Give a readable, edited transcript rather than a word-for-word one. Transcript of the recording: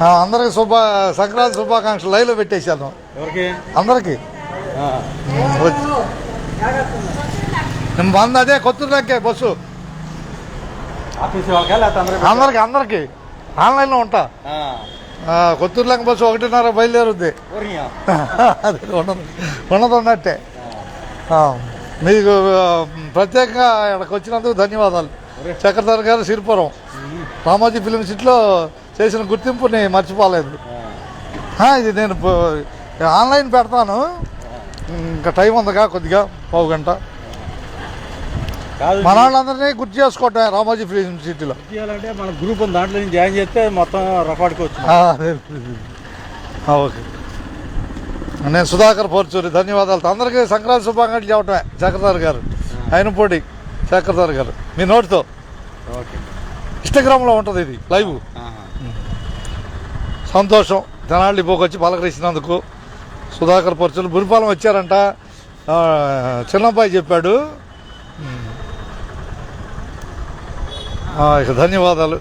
అందరికి సంక్రాంతి శుభాకాంక్షలు లైవ్లో పెట్టేశాను అందరికి. వంద అదే కొత్తూరుకే బస్సు అందరికి ఆన్లైన్లో ఉంటా. కొత్తూరులంక బస్సు 1:30 బయలుదేరుద్ది. అది ఉన్నది ఉన్నట్టే. మీకు ప్రత్యేకంగా ఇక్కడికి వచ్చినందుకు ధన్యవాదాలు. చక్రధర్ గారు సిరిపురం రామోజీ ఫిలిం సిటీలో చేసిన గుర్తింపుని మర్చిపోలేదు. ఇది నేను ఆన్లైన్ పెడతాను, ఇంకా టైం ఉందిగా కొద్దిగా పావు గంట. మన వాళ్ళందరినీ గుర్తు చేసుకోవటం రామోజీ ఫిలిం సిటీలో మన గ్రూప్ దాంట్లో జాయిన్ చేస్తే మొత్తం రకాడుకోవచ్చు. ఓకే, నేను సుధాకర్ పోర్చూరి. ధన్యవాదాలు. అందరికీ సంక్రాంతి శుభాకాంక్షలు చెప్పటమే. చక్రధర్ గారు అయినపోటి చక్రధర్ గారు మీ నోటితో. ఇన్స్టాగ్రామ్లో ఉంటుంది ఇది లైవ్. సంతోషం. తెనాలి పోకొచ్చి పలకరించినందుకు. సుధాకర్ పోర్చూరి బురిపాలెం వచ్చారంట, చిన్నబ్బాయి చెప్పాడు. ఇక ధన్యవాదాలు.